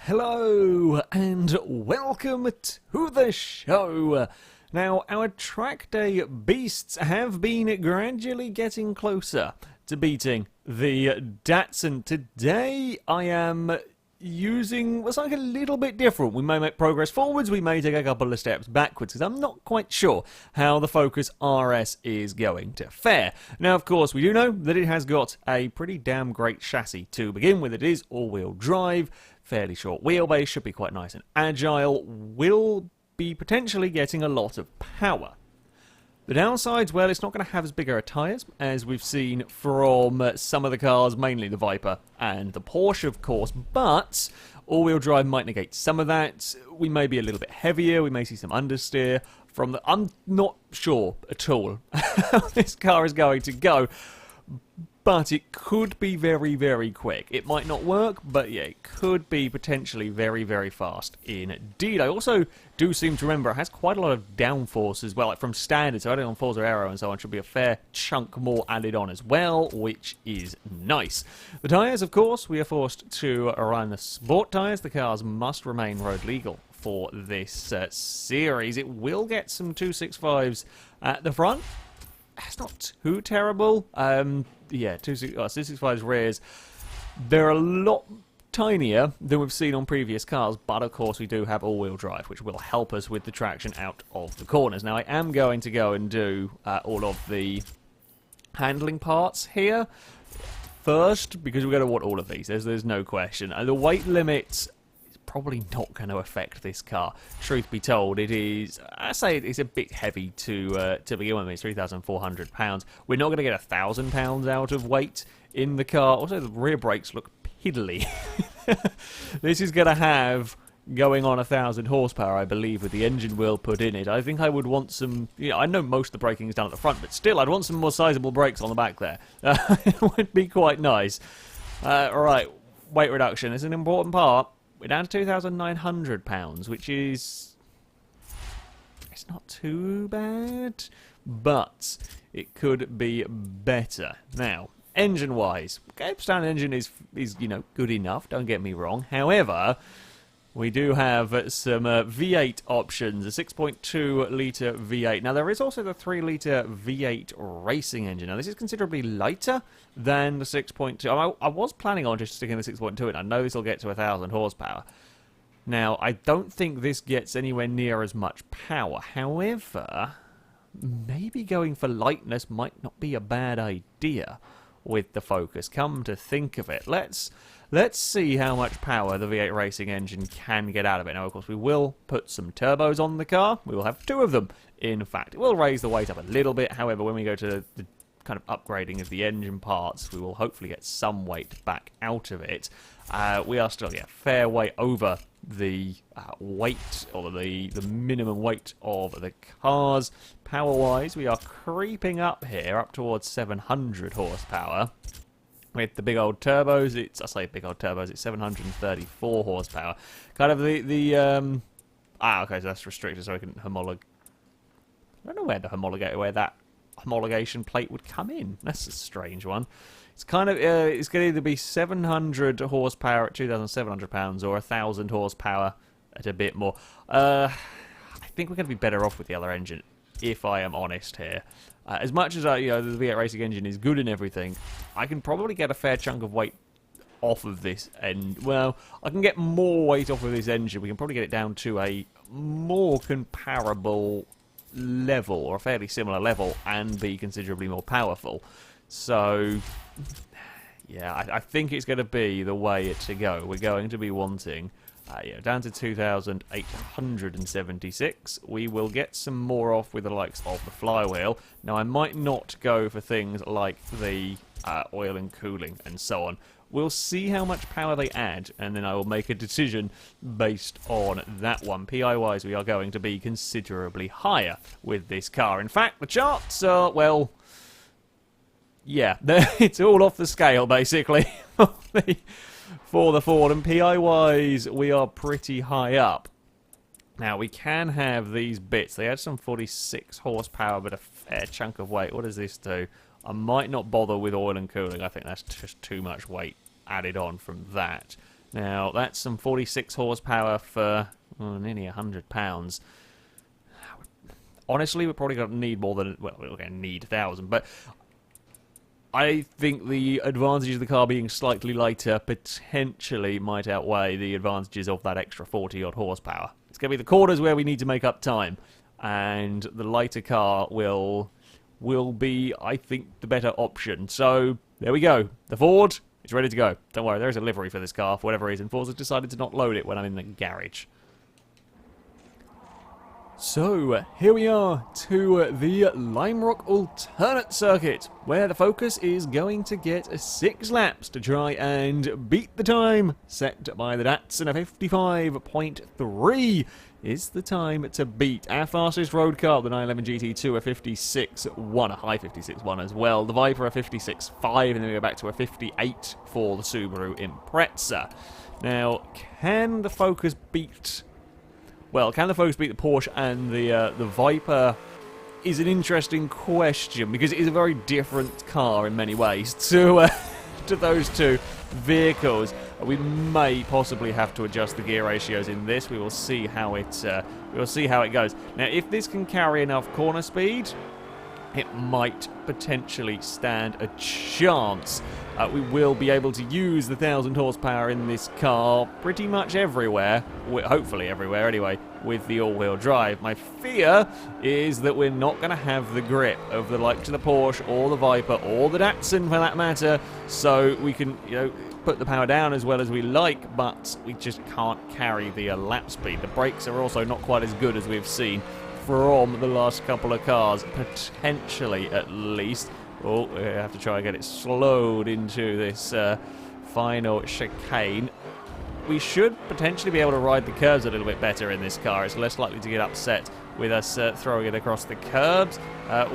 Hello and welcome to the show. Now, our track day beasts have been gradually getting closer to beating the Datsun. Today, I am using something a little bit different. We may make progress forwards, we may take a couple of steps backwards, because I'm not quite sure how the Focus RS is going to fare. Now, of course, we do know that it has got a pretty damn great chassis to begin with. It is all-wheel drive, fairly short wheelbase, should be quite nice and agile, will be potentially getting a lot of power. The downsides, well, it's not going to have as big a tyres as we've seen from some of the cars, mainly the Viper and the Porsche, of course, but all-wheel drive might negate some of that. We may be a little bit heavier, we may see some understeer from the... I'm not sure at all how this car is going to go, but it could be very, very quick. It might not work, but yeah, it could be potentially very, very fast indeed. I also do seem to remember it has quite a lot of downforce as well, like from standard, so adding on Forza Aero and so on should be a fair chunk more added on as well, which is nice. The tyres, of course, we are forced to run the sport tyres. The cars must remain road legal for this series. It will get some 265s at the front. That's not too terrible. Yeah, 265's rears. They're a lot tinier than we've seen on previous cars, but of course we do have all-wheel drive, which will help us with the traction out of the corners. Now, I am going to go and do all of the handling parts here first, because we're going to want all of these. There's no question. The weight limit probably not going to affect this car. Truth be told, it is, I say it's a bit heavy to begin with. It's 3,400 pounds. We're not going to get 1,000 pounds out of weight in the car. Also, the rear brakes look piddly. This is going to have going on 1,000 horsepower, I believe, with the engine we'll put in it. I think I would want some, I know most of the braking is done at the front, but still, I'd want some more sizable brakes on the back there. It would be quite nice. Alright, weight reduction is an important part. We're down to 2,900 pounds, which is... it's not too bad, but it could be better. Now, engine-wise, okay, standard engine is good enough, don't get me wrong. However, we do have some V8 options, a 6.2 litre V8. Now, there is also the 3 litre V8 racing engine. Now, this is considerably lighter than the 6.2. I was planning on just sticking the 6.2 in. I know this will get to 1,000 horsepower. Now, I don't think this gets anywhere near as much power. However, maybe going for lightness might not be a bad idea with the Focus. Come to think of it, let's see how much power the V8 racing engine can get out of it. Now, of course, we will put some turbos on the car. We will have 2 of them, in fact. It will raise the weight up a little bit. However, when we go to the kind of upgrading of the engine parts, we will hopefully get some weight back out of it. We are still fair way over the weight, or the minimum weight of the cars. Power-wise, we are creeping up here, up towards 700 horsepower. With the big old turbos, I say big old turbos, it's 734 horsepower. Kind of okay, so that's restricted, so I can homologate. I don't know where that homologation plate would come in. That's a strange one. It's kind of, it's going to either be 700 horsepower at 2,700 pounds or 1,000 horsepower at a bit more. I think we're going to be better off with the other engine, if I am honest here. As much as the V8 racing engine is good and everything, I can probably get a fair chunk of weight off of this, and well, I can get more weight off of this engine. We can probably get it down to a more comparable level, or a fairly similar level, and be considerably more powerful. So, yeah, I think it's going to be the way to go. We're going to be wanting down to 2,876. We will get some more off with the likes of the flywheel. Now, I might not go for things like the oil and cooling and so on. We'll see how much power they add, and then I will make a decision based on that one. PI-wise, we are going to be considerably higher with this car. In fact, the charts are, well, yeah, it's all off the scale, basically, for the Ford. And PI-wise, we are pretty high up. Now, we can have these bits. They add some 46 horsepower, but a fair chunk of weight. What does this do? I might not bother with oil and cooling. I think that's just too much weight added on from that. Now, that's some 46 horsepower for nearly 100 pounds. Honestly, we're probably going to need more than... Well, we're going to need 1,000, but I think the advantages of the car being slightly lighter potentially might outweigh the advantages of that extra 40-odd horsepower. It's going to be the corners where we need to make up time, and the lighter car will be, I think, the better option. So, there we go. The Ford is ready to go. Don't worry, there is a livery for this car. For whatever reason, Forza's decided to not load it when I'm in the garage. So, here we are to the Lime Rock alternate circuit, where the focus is going to get 6 laps to try and beat the time set by the Datsun. A 55.3 is the time to beat. Our fastest road car, the 911 GT2, a 56.1, a high 56.1 as well. The Viper, a 56.5, and then we go back to a 58 for the Subaru Impreza. Now, can the Focus beat... Well, can the Focus beat the Porsche and the Viper is an interesting question, because it is a very different car in many ways to those two vehicles. We may possibly have to adjust the gear ratios in this. We will see how it goes. Now, if this can carry enough corner speed, it might potentially stand a chance. We will be able to use the 1,000 horsepower in this car pretty much everywhere, hopefully everywhere anyway, with the all-wheel drive. My fear is that we're not going to have the grip of the likes of the Porsche or the Viper or the Datsun for that matter, so we can, put the power down as well as we like, but we just can't carry the lap speed. The brakes are also not quite as good as we've seen from the last couple of cars, potentially at least. Oh, we have to try and get it slowed into this final chicane. We should potentially be able to ride the curves a little bit better in this car. It's less likely to get upset with us throwing it across the curbs.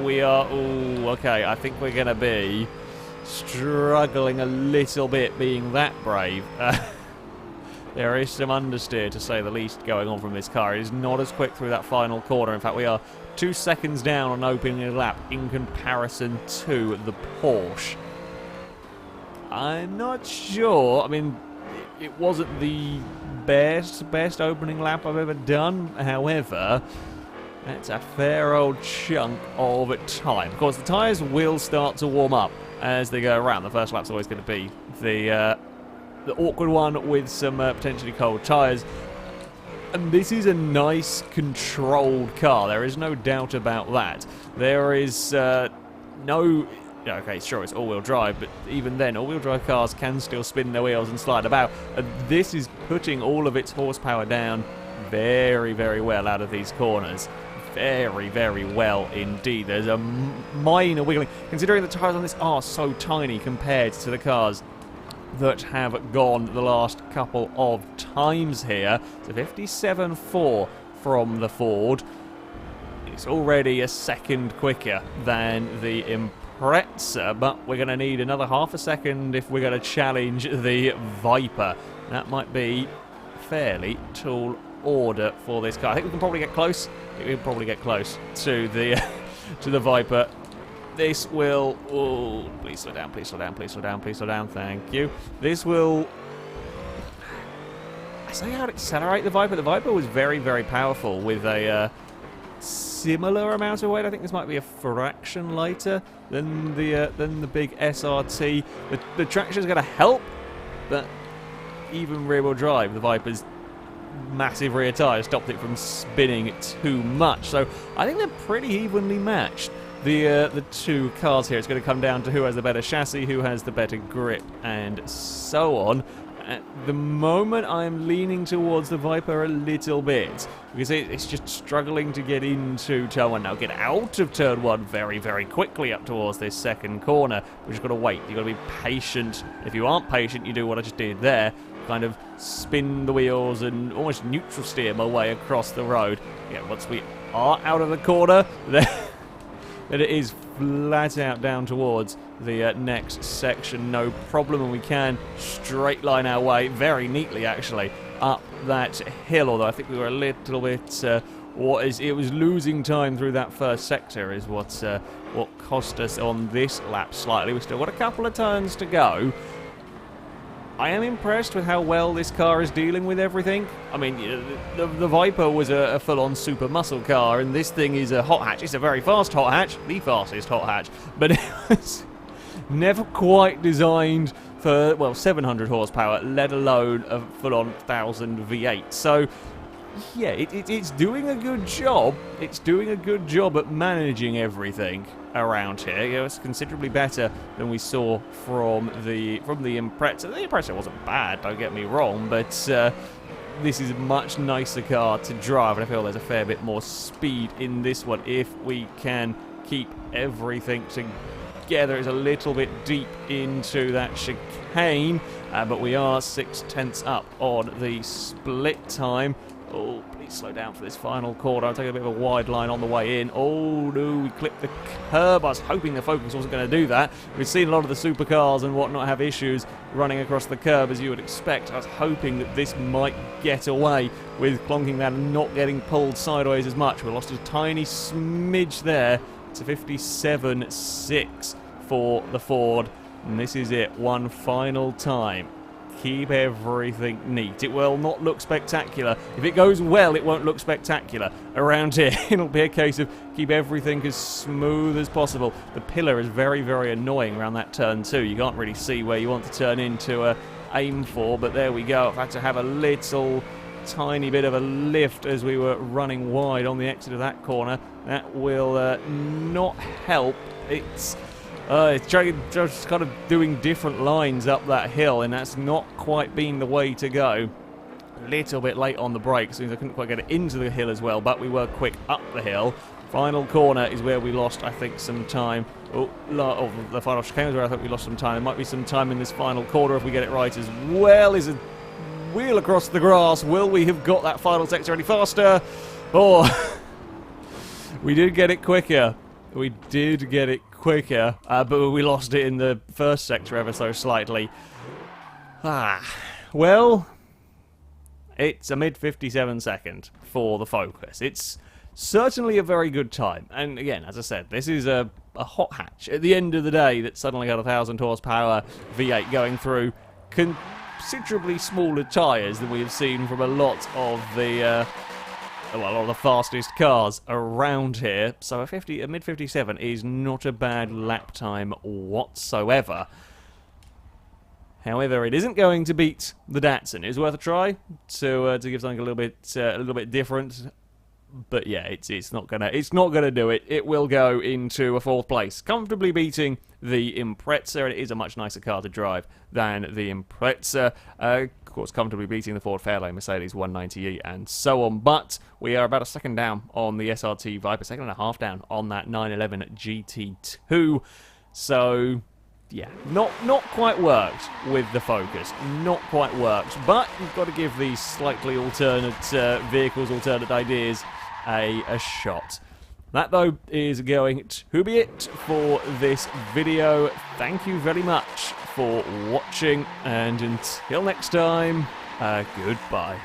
We are... Ooh, okay, I think we're going to be struggling a little bit being that brave. There is some understeer, to say the least, going on from this car. It is not as quick through that final corner. In fact, we are 2 seconds down on opening a lap in comparison to the Porsche. I'm not sure. I mean, it wasn't the best opening lap I've ever done. However, that's a fair old chunk of time. Of course, the tyres will start to warm up as they go around. The first lap's always going to be the awkward one with some potentially cold tyres. And this is a nice, controlled car. There is no doubt about that. There is no... Okay, sure, it's all-wheel drive, but even then, all-wheel drive cars can still spin their wheels and slide about. And this is putting all of its horsepower down very, very well out of these corners. Very, very well indeed. There's a minor wiggling, considering the tyres on this are so tiny compared to the cars that have gone the last couple of times here. It's a 57.4 from the Ford. It's already a second quicker than the Impreza, but we're going to need another half a second if we're going to challenge the Viper. That might be fairly tall order for this car. I think we can probably get close. We can probably get close to the to the Viper. This will... Oh, please slow down, please slow down, please slow down, please slow down. Thank you. This will... I say how to accelerate the Viper. The Viper was very, very powerful with a similar amount of weight. I think this might be a fraction lighter than the big SRT. The traction is going to help, but even rear-wheel drive, the Viper's massive rear tyre stopped it from spinning too much. So I think they're pretty evenly matched. The two cars here, it's going to come down to who has the better chassis, who has the better grip, and so on. At the moment, I'm leaning towards the Viper a little bit, because it's just struggling to get into turn 1. Now, get out of turn 1 very, very quickly up towards this second corner. We've just got to wait. You've got to be patient. If you aren't patient, you do what I just did there. Kind of spin the wheels and almost neutral steer my way across the road. Yeah, once we are out of the corner, then it is flat out down towards the next section, no problem, and we can straight line our way very neatly, actually, up that hill. Although I think we were a little bit, it was losing time through that first sector, is what cost us on this lap slightly. We've still got a couple of turns to go. I am impressed with how well this car is dealing with everything. I mean, the Viper was a full-on super muscle car, and this thing is a hot hatch. It's a very fast hot hatch, the fastest hot hatch, but it was never quite designed for, well, 700 horsepower, let alone a full-on 1000 V8. So, yeah, it's doing a good job. It's doing a good job at managing everything around here. You know, it's considerably better than we saw from the Impreza. The Impreza wasn't bad, don't get me wrong, but this is a much nicer car to drive, and I feel there's a fair bit more speed in this one if we can keep everything together. It's a little bit deep into that chicane, but we are 6/10 up on the split time. Oh, please slow down for this final corner. I'll take a bit of a wide line on the way in. Oh, no, we clipped the curb. I was hoping the Focus wasn't going to do that. We've seen a lot of the supercars and whatnot have issues running across the curb, as you would expect. I was hoping that this might get away with clonking that and not getting pulled sideways as much. We lost a tiny smidge there to 57.6 for the Ford. And this is it, one final time. Keep everything neat. It will not look spectacular. If it goes well, it won't look spectacular. Around here, it'll be a case of keep everything as smooth as possible. The pillar is very, very annoying around that turn too. You can't really see where you want to turn into aim for, but there we go. I've had to have a little tiny bit of a lift as we were running wide on the exit of that corner. That will not help. It's just kind of doing different lines up that hill, and that's not quite been the way to go. A little bit late on the brakes, means I couldn't quite get it into the hill as well, but we were quick up the hill. Final corner is where we lost, I think, some time. Oh, the final chicane is where I think we lost some time. There might be some time in this final corner if we get it right as well. Is a wheel across the grass. Will we have got that final sector any faster? Oh, we did get it quicker. We did get it quicker, but we lost it in the first sector ever so slightly. Well, it's a mid-57 second for the Focus. It's certainly a very good time. And again, as I said, this is a hot hatch. At the end of the day, that suddenly got a 1000 horsepower V8 going through considerably smaller tyres than we have seen from a lot of the fastest cars around here. So a mid-57 is not a bad lap time whatsoever. However, it isn't going to beat the Datsun. It's worth a try to give something a little bit different. But yeah, it's not gonna do it. It will go into a 4th place, comfortably beating the Impreza. It is a much nicer car to drive than the Impreza. Of course, comfortably beating the Ford Fairlane, Mercedes 190e, and so on. But we are about a second down on the SRT Viper, second and a half down on that 911 GT2. So yeah, not quite worked with the Focus. Not quite worked. But you've got to give these slightly alternate vehicles, alternate ideas a shot. That, though, is going to be it for this video. Thank you very much for watching, and until next time, goodbye.